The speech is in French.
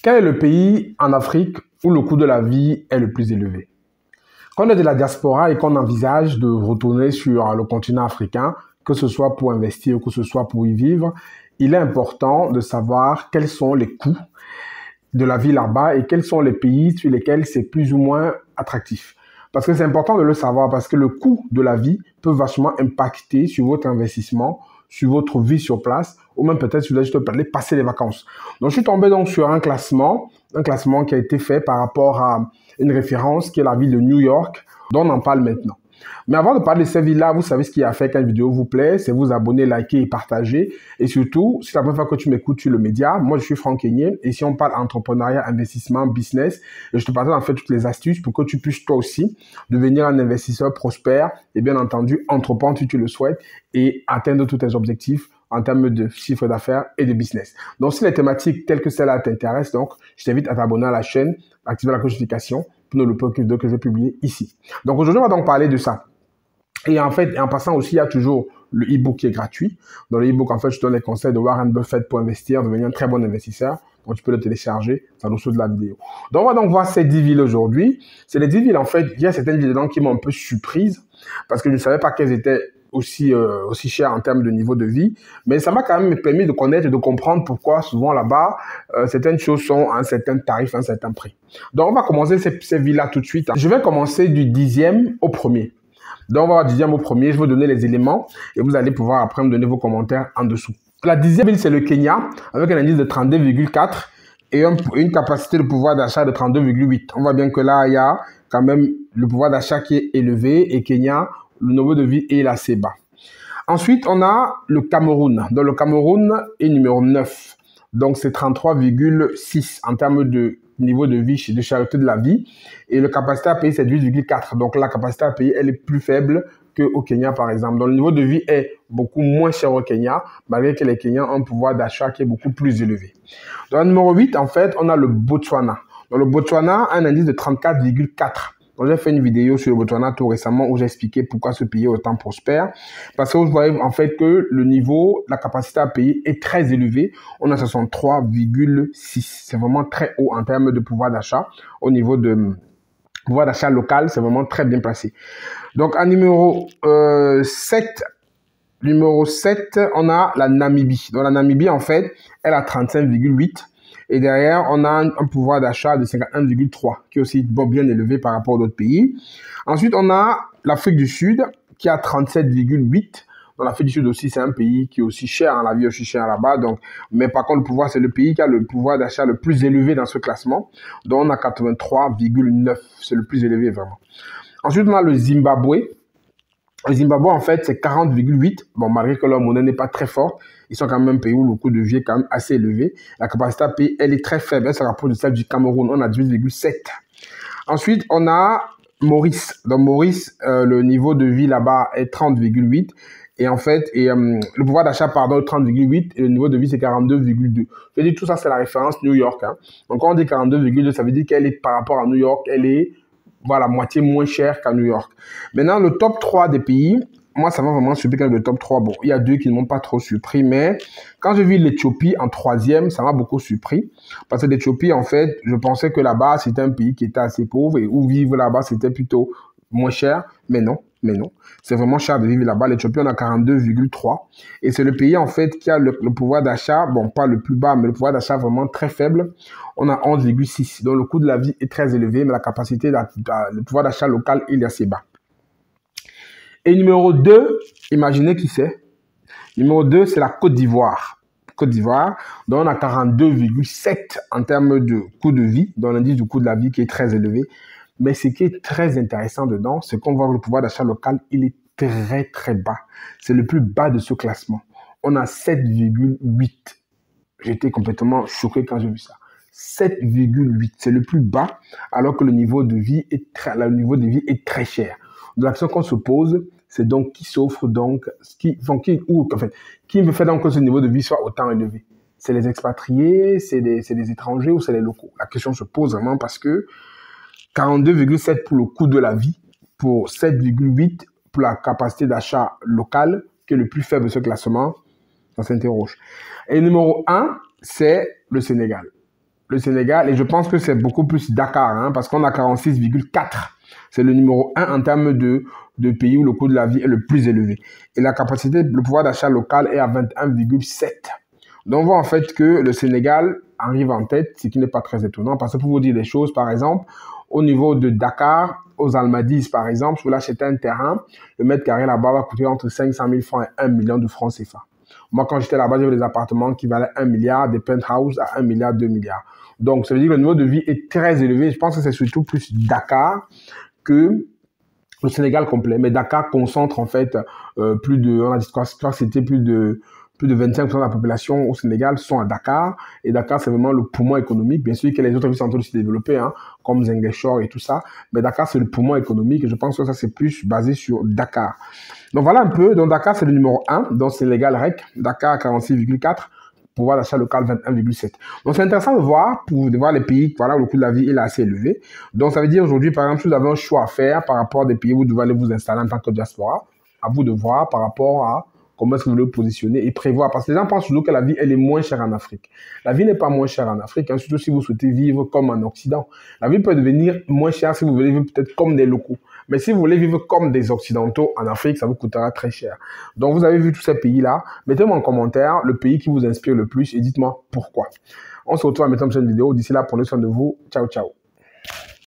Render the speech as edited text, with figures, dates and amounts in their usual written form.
Quel est le pays en Afrique où le coût de la vie est le plus élevé? Quand on est de la diaspora et qu'on envisage de retourner sur le continent africain, que ce soit pour investir ou que ce soit pour y vivre, il est important de savoir quels sont les coûts de la vie là-bas et quels sont les pays sur lesquels c'est plus ou moins attractif. Parce que c'est important de le savoir parce que le coût de la vie peut vachement impacter sur votre investissement, sur votre vie sur place, ou même peut-être si vous allez juste aller passer les vacances. Donc, je suis tombé donc sur un classement qui a été fait par rapport à une référence qui est la ville de New York, dont on en parle maintenant. Mais avant de parler de cette ville-là, vous savez ce qui a fait qu'une vidéo vous plaît, c'est vous abonner, liker et partager. Et surtout, si c'est la première fois que tu m'écoutes sur le média, moi je suis Franck Kenyé, et si on parle entrepreneuriat, investissement, business, je te partage en fait toutes les astuces pour que tu puisses toi aussi devenir un investisseur prospère et bien entendu entreprendre si tu le souhaites et atteindre tous tes objectifs en termes de chiffre d'affaires et de business. Donc, si les thématiques telles que celle-là t'intéressent, donc, je t'invite à t'abonner à la chaîne, activer la notification pour ne louper aucune vidéo que je vais publier ici. Donc, aujourd'hui, on va donc parler de ça. Et en fait, en passant aussi, il y a toujours le e-book qui est gratuit. Dans le e-book, en fait, je donne les conseils de Warren Buffett pour investir, devenir un très bon investisseur. Donc, tu peux le télécharger en dessous de la vidéo. Donc, on va donc voir ces 10 villes aujourd'hui. C'est les 10 villes, en fait, il y a certaines villes dedans qui m'ont un peu surprise parce que je ne savais pas qu'elles étaient aussi chères en termes de niveau de vie. Mais ça m'a quand même permis de connaître et de comprendre pourquoi souvent là-bas, certaines choses sont à un certain tarif, à un certain prix. Donc, on va commencer ces villes-là tout de suite. Je vais commencer du 10e au 1er. Donc, on va voir 10e au 1er. Je vais vous donner les éléments et vous allez pouvoir après me donner vos commentaires en dessous. La 10e ville, c'est le Kenya avec un indice de 32,4 et une capacité de pouvoir d'achat de 32,8. On voit bien que là, il y a quand même le pouvoir d'achat qui est élevé et Kenya, le niveau de vie est assez bas. Ensuite, on a le Cameroun. Donc, le Cameroun est numéro 9. Donc, c'est 33,6 en termes de niveau de vie, de cherté de la vie. Et le capacité à payer, c'est 8,4. Donc, la capacité à payer, elle est plus faible qu'au Kenya, par exemple. Donc, le niveau de vie est beaucoup moins cher au Kenya, malgré que les Kenyans ont un pouvoir d'achat qui est beaucoup plus élevé. Dans le numéro 8, en fait, on a le Botswana. Donc, le Botswana a un indice de 34,4. Donc, j'ai fait une vidéo sur le Botswana tout récemment où j'ai expliqué pourquoi ce pays est autant prospère. Parce que vous voyez en fait que le niveau, la capacité à payer est très élevée. On a 63,6. C'est vraiment très haut en termes de pouvoir d'achat. Au niveau de pouvoir d'achat local, c'est vraiment très bien placé. Donc, à numéro 7, on a la Namibie. Donc, la Namibie, en fait, elle a 35,8. Et derrière, on a un pouvoir d'achat de 51,3, qui est aussi bien élevé par rapport à d'autres pays. Ensuite, on a l'Afrique du Sud, qui a 37,8. Dans l'Afrique du Sud aussi, c'est un pays qui est aussi cher, la vie est aussi chère là-bas. Donc, mais par contre, c'est le pays qui a le pouvoir d'achat le plus élevé dans ce classement. Donc, on a 83,9. C'est le plus élevé, vraiment. Ensuite, on a le Zimbabwe. Le Zimbabwe, en fait, c'est 40,8. Bon, malgré que leur monnaie n'est pas très forte, ils sont quand même un pays où le coût de vie est quand même assez élevé. La capacité à payer, elle est très faible. Elle se rapproche de celle du Cameroun. On a 18,7. Ensuite, on a Maurice. Dans Maurice, le niveau de vie là-bas est 30,8. Et en fait, le pouvoir d'achat, pardon, 30,8. Et le niveau de vie, c'est 42,2. Je dis tout ça, c'est la référence New York. Hein. Donc, quand on dit 42,2, ça veut dire qu'elle est, par rapport à New York, elle est voilà, moitié moins cher qu'à New York. Maintenant, le top 3 des pays, moi, ça m'a vraiment surpris quand le top 3. Bon, il y a deux qui ne m'ont pas trop surpris, mais quand j'ai vu l'Éthiopie en 3e, ça m'a beaucoup surpris. Parce que l'Éthiopie, en fait, je pensais que là-bas, c'était un pays qui était assez pauvre et où vivre là-bas, c'était plutôt moins cher. Mais non. C'est vraiment cher de vivre là-bas. L'Éthiopie, on a 42,3. Et c'est le pays, en fait, qui a le pouvoir d'achat, bon, pas le plus bas, mais le pouvoir d'achat vraiment très faible. On a 11,6. Donc, le coût de la vie est très élevé, mais la capacité, le pouvoir d'achat local, il est assez bas. Et numéro 2, imaginez qui c'est. Numéro 2, c'est la Côte d'Ivoire. Côte d'Ivoire, donc on a 42,7 en termes de coût de vie, dans l'indice du coût de la vie qui est très élevé. Mais ce qui est très intéressant dedans, c'est qu'on voit que le pouvoir d'achat local, il est très, très bas. C'est le plus bas de ce classement. On a 7,8. J'étais complètement choqué quand j'ai vu ça. 7,8, c'est le plus bas, alors que le niveau de vie est très cher. Donc, l'action qu'on se pose, c'est donc qui s'offre donc, qui me fait donc que ce niveau de vie soit autant élevé? C'est les expatriés, c'est les étrangers ou c'est les locaux? La question se pose vraiment parce que 42,7 pour le coût de la vie, pour 7,8 pour la capacité d'achat locale, qui est le plus faible de ce classement, ça s'interroge. Et numéro 1, c'est le Sénégal. le Sénégal, et je pense que c'est beaucoup plus Dakar, hein, parce qu'on a 46,4. C'est le numéro 1 en termes de pays où le coût de la vie est le plus élevé. Et la capacité, le pouvoir d'achat local est à 21,7. Donc on voit en fait que le Sénégal arrive en tête, ce qui n'est pas très étonnant, parce que pour vous dire des choses, par exemple, au niveau de Dakar, aux Almadies, par exemple, si vous voulez acheter un terrain, le mètre carré là-bas va coûter entre 500 000 francs et 1 million de francs CFA. Moi, quand j'étais là-bas, j'avais des appartements qui valaient 1 milliard, des penthouses à 1 milliard, 2 milliards. Donc, ça veut dire que le niveau de vie est très élevé. Je pense que c'est surtout plus Dakar que le Sénégal complet. Mais Dakar concentre en fait plus de, on a dit quoi, c'était plus de 25% de la population au Sénégal sont à Dakar. Et Dakar, c'est vraiment le poumon économique. Bien sûr que les autres villes sont en train de se développer, hein, comme Ziguinchor et tout ça. Mais Dakar, c'est le poumon économique. Et je pense que ça, c'est plus basé sur Dakar. Donc voilà un peu. Donc Dakar, c'est le numéro 1. Donc Sénégal REC. Dakar, 46,4. Pouvoir d'achat local 21,7. Donc c'est intéressant de voir, pour voir les pays voilà, où le coût de la vie est assez élevé. Donc ça veut dire aujourd'hui, par exemple, si vous avez un choix à faire par rapport à des pays où vous devez aller vous installer en tant que diaspora, à vous de voir par rapport à comment est-ce que vous voulez vous positionner et prévoir. Parce que les gens pensent toujours que la vie, elle est moins chère en Afrique. La vie n'est pas moins chère en Afrique, hein, surtout si vous souhaitez vivre comme en Occident. La vie peut devenir moins chère si vous voulez vivre peut-être comme des locaux. Mais si vous voulez vivre comme des Occidentaux en Afrique, ça vous coûtera très cher. Donc, vous avez vu tous ces pays-là. Mettez-moi en commentaire le pays qui vous inspire le plus et dites-moi pourquoi. On se retrouve à la prochaine vidéo. D'ici là, prenez soin de vous. Ciao, ciao.